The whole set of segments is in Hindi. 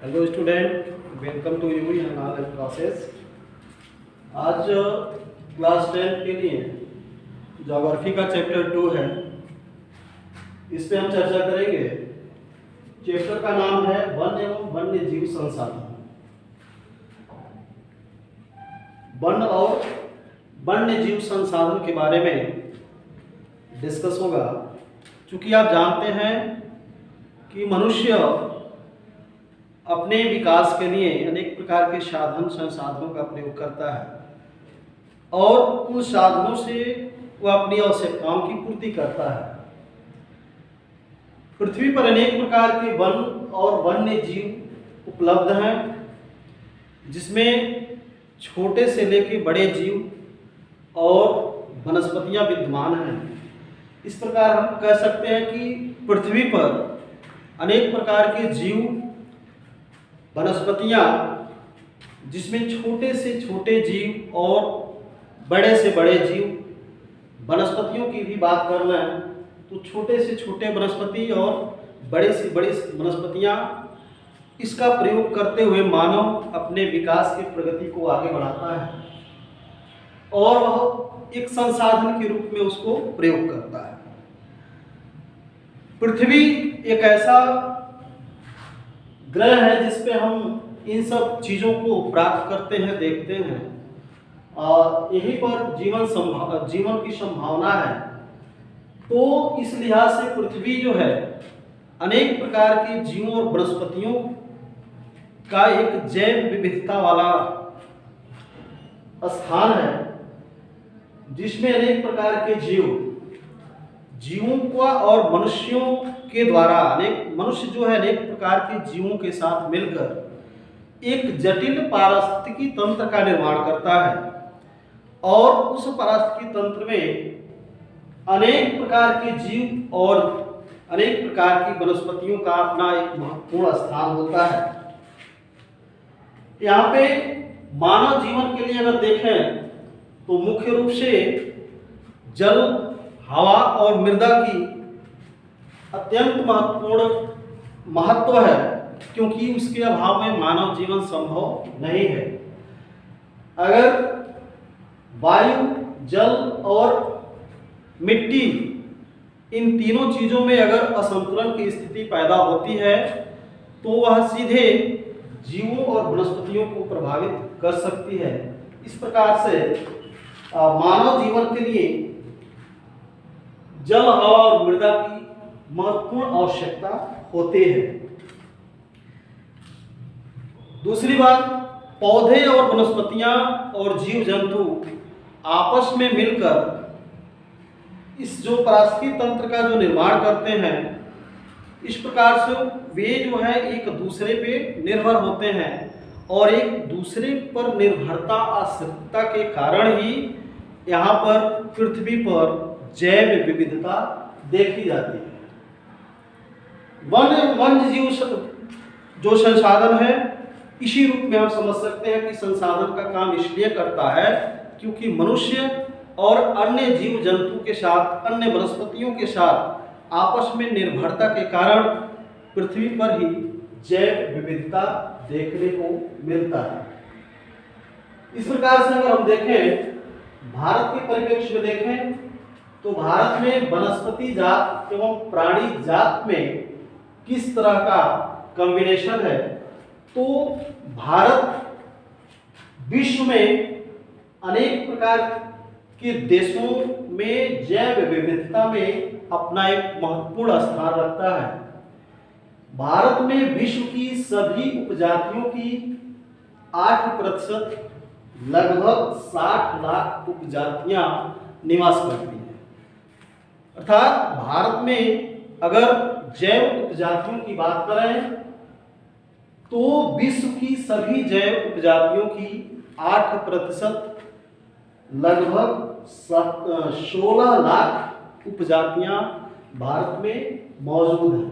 Hello student, welcome to you in online classes. आज क्लास 10 के लिए ज्योग्राफी का चैप्टर 2 है, इस पे हम चर्चा करेंगे। चैप्टर का नाम है वन एवं वन्य जीव संसाधन। वन और वन्य जीव संसाधन के बारे में डिस्कस होगा। चूंकि आप जानते हैं कि मनुष्य अपने विकास के लिए अनेक प्रकार के साधन संसाधनों का प्रयोग करता है और उन साधनों से वह अपनी आवश्यकताओं की पूर्ति करता है। पृथ्वी पर अनेक प्रकार के वन और वन्य जीव उपलब्ध हैं, जिसमें छोटे से लेकर बड़े जीव और वनस्पतियां विद्यमान हैं। इस प्रकार हम कह सकते हैं कि पृथ्वी पर अनेक प्रकार के जीव, वनस्पतियां, जिसमें छोटे से छोटे जीव और बड़े से बड़े जीव। वनस्पतियों की भी बात करना है तो छोटे से छोटे वनस्पति और बड़े से बड़ी वनस्पतियां, इसका प्रयोग करते हुए मानव अपने विकास की प्रगति को आगे बढ़ाता है और वह एक संसाधन के रूप में उसको प्रयोग करता है। पृथ्वी एक ऐसा ग्रह है जिस पे हम इन सब चीज़ों को प्राप्त करते हैं, देखते हैं, और यहीं पर जीवन की संभावना है। तो इस लिहाज से पृथ्वी जो है अनेक प्रकार के जीवों और वनस्पतियों का एक जैव विविधता वाला स्थान है, जिसमें अनेक प्रकार के जीवों का और मनुष्यों के द्वारा मनुष्य जो है अनेक प्रकार के जीवों के साथ मिलकर एक जटिल पारिस्थितिकी तंत्र का निर्माण करता है और उस पारिस्थितिकी तंत्र में अनेक प्रकार के जीव और अनेक प्रकार की वनस्पतियों का अपना एक महत्वपूर्ण स्थान होता है। यहाँ पे मानव जीवन के लिए अगर देखें तो मुख्य रूप से जल, हवा और मृदा की अत्यंत महत्वपूर्ण महत्व है, क्योंकि उसके अभाव में मानव जीवन संभव नहीं है। अगर वायु, जल और मिट्टी, इन तीनों चीजों में अगर असंतुलन की स्थिति पैदा होती है तो वह सीधे जीवों और वनस्पतियों को प्रभावित कर सकती है। इस प्रकार से मानव जीवन के लिए जल, हवा और मृदा की महत्वपूर्ण आवश्यकता होती है। दूसरी बात, पौधे और वनस्पतियां और जीव जंतु आपस में मिलकर इस जो पारिस्थितिकी तंत्र का जो निर्माण करते हैं, इस प्रकार से वे जो है एक दूसरे पे निर्भर होते हैं और एक दूसरे पर निर्भरता, आश्रितता के कारण ही यहाँ पर पृथ्वी पर जैव विविधता देखी जाती है। वन्य जीव जो संसाधन है, इसी रूप में हम समझ सकते हैं कि संसाधन का काम इसलिए करता है क्योंकि मनुष्य और अन्य जीव जंतु के साथ, अन्य वनस्पतियों के साथ आपस में निर्भरता के कारण पृथ्वी पर ही जैव विविधता देखने को मिलता है। इस प्रकार से अगर हम देखें, भारत के परिप्रेक्ष्य में देखें तो भारत में वनस्पति जात एवं प्राणी जात में किस तरह का कॉम्बिनेशन है, तो भारत विश्व में अनेक प्रकार के देशों में जैव विविधता में अपना एक महत्वपूर्ण स्थान रखता है। भारत में विश्व की सभी उपजातियों की 8% लगभग 60 लाख उपजातियां निवास करती हैं। अर्थात भारत में अगर जैव उपजातियों की बात करें तो विश्व की सभी जैव उपजातियों की 8% लगभग 16 लाख उपजातियां भारत में मौजूद हैं।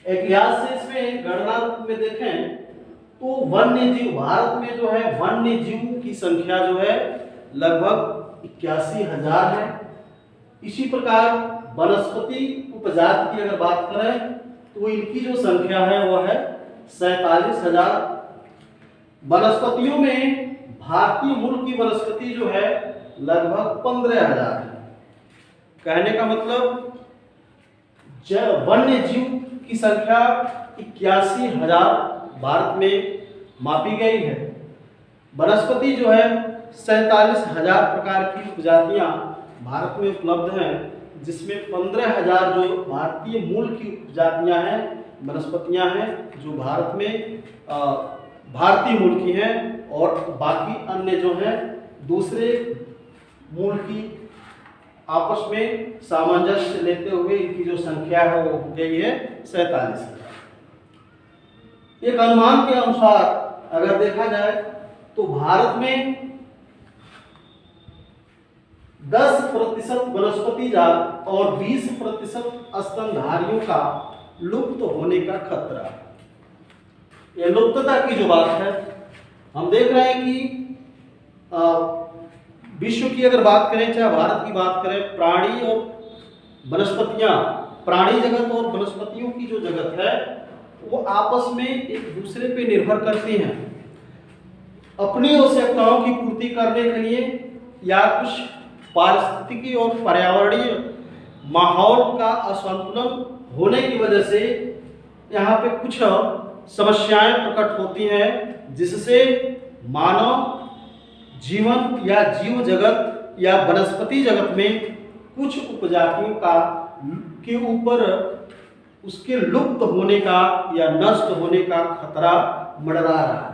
एक लिहाज से इसमें गणना रूप में देखें तो वन्य जीव, भारत में जो है वन्य जीवों की संख्या जो है लगभग 81,000 है। इसी प्रकार वनस्पति उपजाति की अगर बात करें तो इनकी जो संख्या है वह है 47,000। वनस्पतियों में भारतीय मूल की वनस्पति जो है लगभग 15,000 है। कहने का मतलब वन्य जीव की संख्या 81,000 भारत में मापी गई है। वनस्पति जो है 47,000 प्रकार की प्रजातियां भारत में उपलब्ध हैं, जिसमें 15,000 जो भारतीय मूल की प्रजातियां हैं, वनस्पतियां हैं जो भारत में भारतीय मूल की हैं, और बाकी अन्य जो हैं दूसरे मूल की आपस में सामंजस्य लेते हुए इनकी जो संख्या है वो हो गई है 47,000। एक अनुमान के अनुसार अगर देखा जाए तो भारत में 10% वनस्पति जात और 20% स्तनधारियों का लुप्त होने का खतरा है। यह लुप्तता की जो बात है, हम देख रहे हैं कि विश्व की अगर बात करें, चाहे भारत की बात करें, प्राणी और वनस्पतियां, प्राणी जगत और वनस्पतियों की जो जगत है वो आपस में एक दूसरे पे निर्भर करती हैं। अपनी आवश्यकताओं की पूर्ति करने के लिए या कुछ पारिस्थितिकी और पर्यावरणीय माहौल का असंतुलन होने की वजह से यहाँ पे कुछ समस्याएं प्रकट होती हैं, जिससे मानव जीवन या जीव जगत या वनस्पति जगत में कुछ उपजातियों का के ऊपर उसके लुप्त होने का या नष्ट होने का खतरा मंडरा रहा है।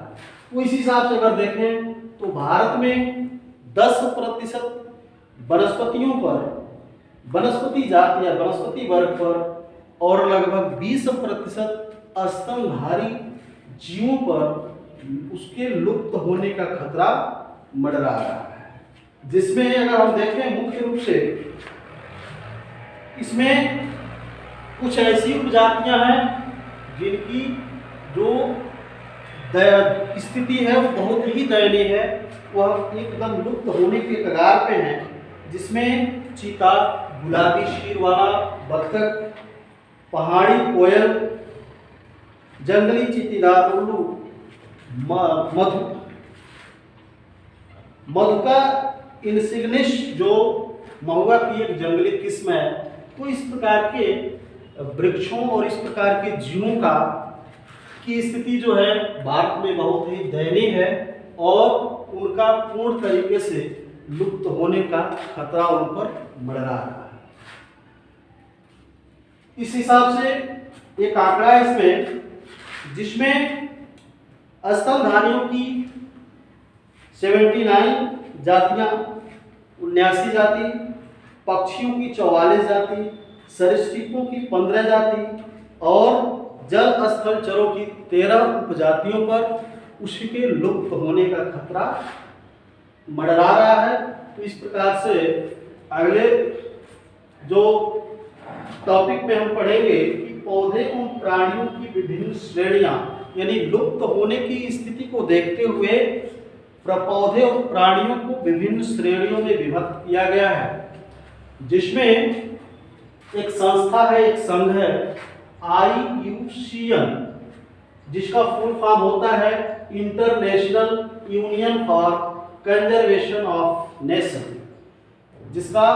तो इस हिसाब से अगर देखें तो भारत में 10% वनस्पतियों पर, वनस्पति जाति या वनस्पति वर्ग पर, और लगभग 20% स्तनधारी जीवों पर उसके लुप्त होने का खतरा मंडरा रहा है। जिसमें अगर हम देखें मुख्य रूप से इसमें कुछ ऐसी प्रजातियां हैं जिनकी जो स्थिति है वो बहुत ही दयनीय है, वह एकदम लुप्त होने के कगार पे है। जिसमें चीता, गुलाबी शीर वाला बतख, पहाड़ी कोयल, जंगली चीतीदार उल्लू, मधुका इनसिग्निस जो महुआ की एक जंगली किस्म है। तो इस प्रकार के वृक्षों और इस प्रकार के जीवों का की स्थिति जो है भारत में बहुत ही दयनीय है, और उनका पूर्ण तरीके से लुप्त होने का खतरा उन पर मंडरा रहा है। इस हिसाब से एक आंकड़ा है इसमें, जिसमें स्तनधारियों की 79 जातियां, 79 जाति, पक्षियों की 44 जाति, सरीसृपों की 15 जाति और जल स्थल चरों की 13 उपजातियों पर उसके लुप्त होने का खतरा मंडरा रहा है। तो इस प्रकार से अगले जो टॉपिक में हम पढ़ेंगे कि पौधे एवं प्राणियों की विभिन्न श्रेणियां, यानी लुप्त होने की स्थिति को देखते हुए पौधे और प्राणियों को विभिन्न श्रेणियों में विभक्त किया गया है। जिसमें एक संस्था है, एक संघ है IUCN, जिसका फुल फॉर्म होता है international union for conservation of nation, जिसका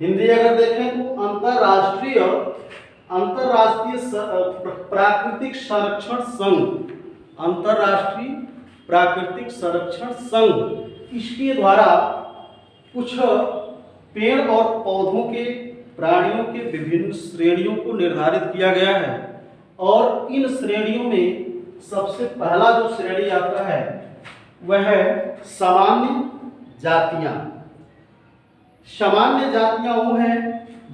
हिंदी अगर देखें तो अंतरराष्ट्रीय प्राकृतिक संरक्षण संघ, अंतरराष्ट्रीय प्राकृतिक संरक्षण संघ, इसके द्वारा कुछ पेड़ और पौधों के, प्राणियों के विभिन्न श्रेणियों को निर्धारित किया गया है। और इन श्रेणियों में सबसे पहला जो श्रेणी आता है वह है सामान्य जातियां। सामान्य जातियां वो हैं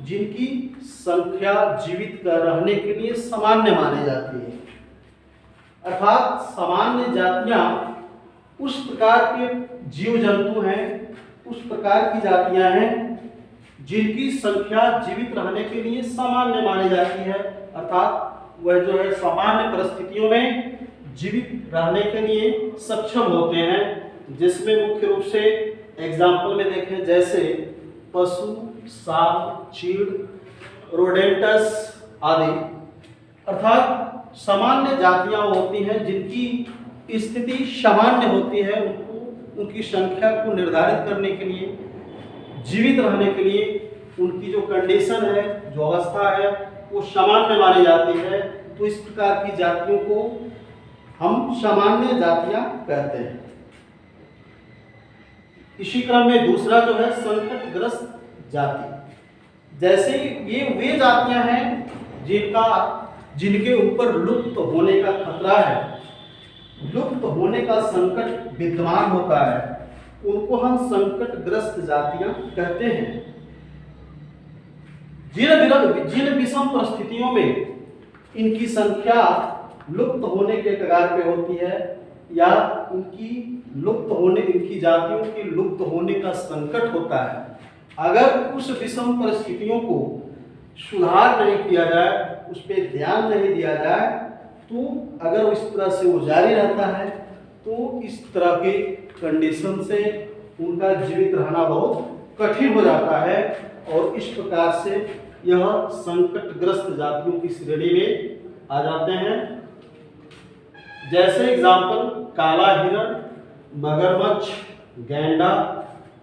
जिनकी संख्या जीवित रहने के लिए सामान्य मानी जाती है। अर्थात सामान्य जातियां उस प्रकार के जीव जंतु हैं, उस प्रकार की जातियां हैं जिनकी संख्या जीवित रहने के लिए सामान्य मानी जाती है। अर्थात वह जो है सामान्य परिस्थितियों में जीवित रहने के लिए सक्षम होते हैं। जिसमें मुख्य रूप से एग्जाम्पल में देखें जैसे पशु, सांप, चीड़, रोडेंटस आदि। अर्थात सामान्य जातियां होती हैं जिनकी स्थिति सामान्य होती है, उनको उनकी संख्या को निर्धारित करने के लिए, जीवित रहने के लिए उनकी जो कंडीशन है, जो अवस्था है, वो सामान्य मानी जाती है। तो इस प्रकार की जातियों को हम सामान्य जातियां कहते हैं। इसी क्रम में दूसरा जो है संकटग्रस्त जाति। जैसे ये वे जातियां हैं जिनके ऊपर लुप्त होने का खतरा है, लुप्त होने का संकट विद्यमान होता है, उनको हम संकटग्रस्त जातियां कहते हैं। जिन विषम परिस्थितियों में इनकी संख्या लुप्त होने के कगार पे होती है या इनकी जातियों की लुप्त होने का संकट होता है, अगर उस विषम परिस्थितियों को सुधार नहीं किया जाए, उस पर ध्यान नहीं दिया जाए, तो अगर इस तरह से वो जारी रहता है तो इस तरह के कंडीशन से उनका जीवित रहना बहुत कठिन हो जाता है और इस प्रकार से यह संकटग्रस्त जातियों की श्रेणी में आ जाते हैं। जैसे एग्जाम्पल काला हिरण, मगरमच्छ, गैंडा,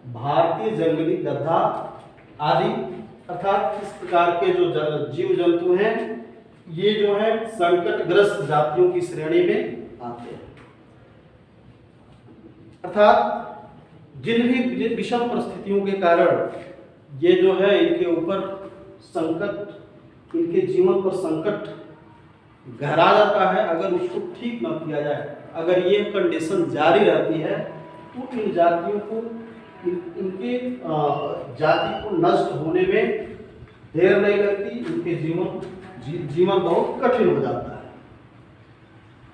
भारतीय जंगली गधा आदि, अर्थात इस प्रकार के जो जीव जंतु हैं ये जो है संकटग्रस्त जातियों की श्रेणी में आते हैं। अर्थात जिन भी विषम परिस्थितियों के कारण ये जो है इनके ऊपर संकट, इनके जीवन पर संकट गहरा जाता है, अगर उसको ठीक न किया जाए, अगर ये कंडीशन जारी रहती है तो इन जातियों को इनके जाति को नष्ट होने में देर नहीं लगती, इनके जीवन बहुत कठिन हो जाता है।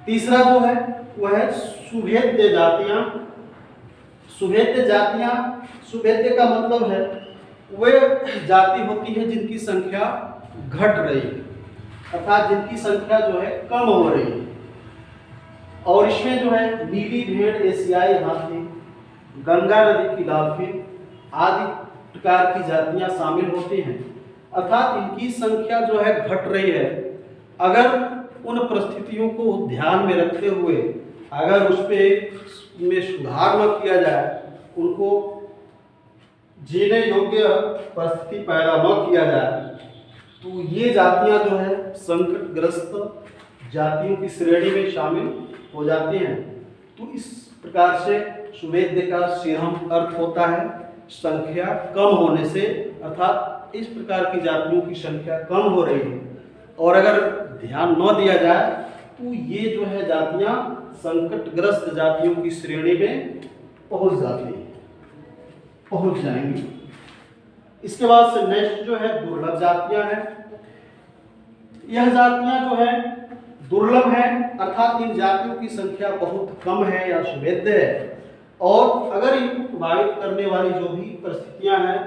तीसरा जो है वह है सुभेद्य जातियां। सुभेद्य जातियां, सुभेद्य का मतलब है वह जाति होती है जिनकी संख्या घट रही है, अर्थात जिनकी संख्या जो है कम हो रही है। और इसमें जो है नीली भेड़, एशियाई हाथी, गंगा नदी की डॉल्फिन आदि प्रकार की जातियां शामिल होती हैं, अर्थात इनकी संख्या जो है घट रही है। अगर उन परिस्थितियों को ध्यान में रखते हुए अगर उस में सुधार न किया जाए, उनको जीने योग्य परिस्थिति पैदा न किया जाए, तो ये जातियां जो है संकटग्रस्त जातियों की श्रेणी में शामिल हो जाती हैं। तो इस प्रकार से सुभेद्य का सीधम अर्थ होता है संख्या कम होने से, अर्थात इस प्रकार की जातियों की संख्या कम हो रही है और अगर ध्यान न दिया जाए तो ये जो है जातियां संकटग्रस्त जातियों की श्रेणी में पहुंच जाएंगी। इसके बाद से नेक्स्ट जो है दुर्लभ जातियां हैं। यह जातियां जो है दुर्लभ है, अर्थात इन जातियों की संख्या बहुत कम है या सुभेद्य है और अगर इनको प्रभावित करने वाली जो भी परिस्थितियां हैं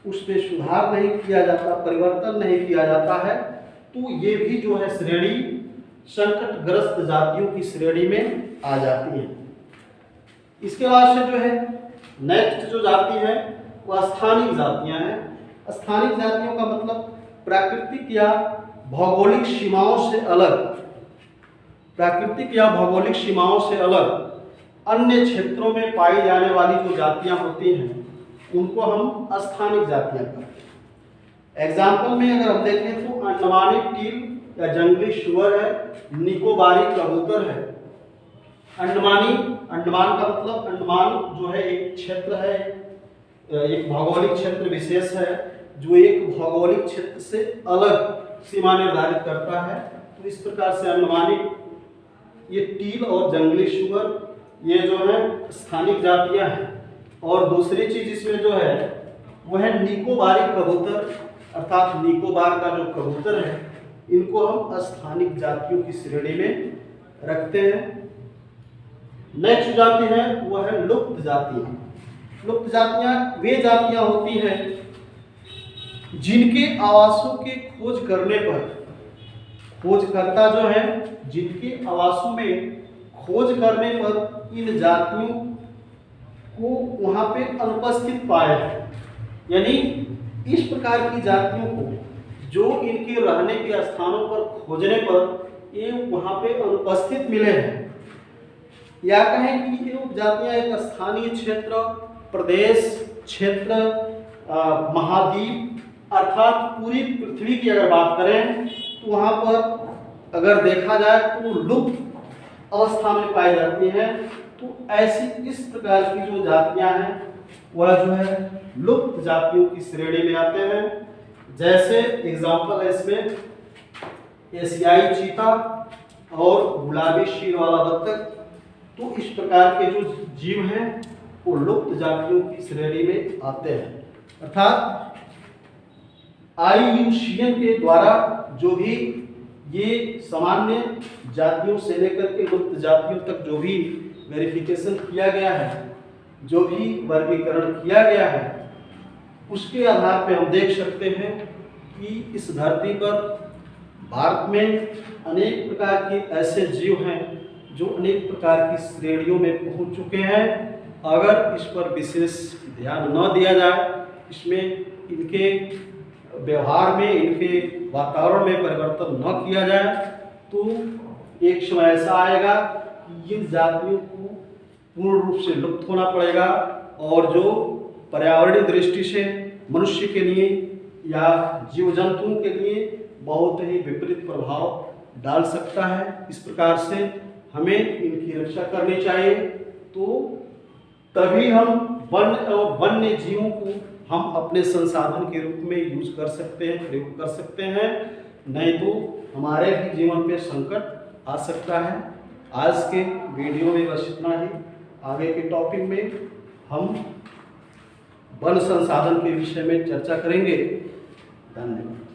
उसमें सुधार नहीं किया जाता, परिवर्तन नहीं किया जाता है, तो ये भी जो है श्रेणी संकटग्रस्त जातियों की श्रेणी में आ जाती है। इसके बाद से जो है नेक्स्ट जो जाति है वह स्थानिक जातियां हैं। स्थानिक जातियों का मतलब प्राकृतिक या भौगोलिक सीमाओं से अलग, प्राकृतिक या भौगोलिक सीमाओं से अलग अन्य क्षेत्रों में पाई जाने वाली जो जातियां होती हैं उनको हम स्थानिक जातियां कहते हैं। एग्जाम्पल में अगर हम देखें तो अंडमानी टील या जंगली सुअर है, निकोबारी कबूतर है। अंडमान का मतलब अंडमान जो है एक क्षेत्र है, एक भौगोलिक क्षेत्र विशेष है जो एक भौगोलिक क्षेत्र से अलग सीमा निर्धारित करता है। तो इस प्रकार से अंडमानी, ये टील और जंगली सुअर ये जो है स्थानिक जातियां हैं। और दूसरी चीज इसमें जो है वह है निकोबारी कबूतर, अर्थात निकोबार का जो कबूतर है इनको हम स्थानिक जातियों की श्रेणी में रखते हैं। नेक्स्ट जाति है वह है लुप्त जातियां। लुप्त जातियां वे जातियां होती हैं जिनके आवासों के खोज करने पर, खोजकर्ता जो है जिनके आवासों में खोज करने पर इन जातियों को वहां पे अनुपस्थित पाए हैं, यानी इस प्रकार की जातियों को जो इनके रहने के स्थानों पर खोजने पर ये वहाँ पे अनुपस्थित मिले हैं, या कहें कि ये उपजातियाँ एक स्थानीय क्षेत्र, प्रदेश, क्षेत्र, महाद्वीप अर्थात पूरी पृथ्वी की अगर बात करें तो वहाँ पर अगर देखा जाए तो लुप्त अवस्था में पाई जाती हैं। तो ऐसी इस प्रकार की जो जातियाँ हैं वह जो है लुप्त जातियों की श्रेणी में आते हैं। जैसे एग्जाम्पल है इसमें एशियाई चीता और गुलाबी शीर वाला बत्तख। तो इस प्रकार के जो जीव हैं वो लुप्त जातियों की श्रेणी में आते हैं। अर्थात IUCN के द्वारा जो भी ये सामान्य जातियों से लेकर के लुप्त जातियों तक जो भी वेरिफिकेशन किया गया है, जो भी वर्गीकरण किया गया है, उसके आधार पर हम देख सकते हैं कि इस धरती पर भारत में अनेक प्रकार के ऐसे जीव हैं जो अनेक प्रकार की श्रेणियों में पहुंच चुके हैं। अगर इस पर विशेष ध्यान न दिया जाए, इसमें इनके व्यवहार में, इनके वातावरण में परिवर्तन न किया जाए तो एक समय ऐसा आएगा कि इन जातियों को पूर्ण रूप से लुप्त होना पड़ेगा और जो पर्यावरणीय दृष्टि से मनुष्य के लिए या जीव जंतुओं के लिए बहुत ही विपरीत प्रभाव डाल सकता है। इस प्रकार से हमें इनकी रक्षा करनी चाहिए। तो तभी हम वन्य और वन्य जीवों को हम अपने संसाधन के रूप में यूज कर सकते हैं, प्रयोग कर सकते हैं, नहीं तो हमारे भी जीवन पे संकट आ सकता है। आज के वीडियो में बस इतना ही। आगे के टॉपिक में हम वन संसाधन के विषय में चर्चा करेंगे। धन्यवाद।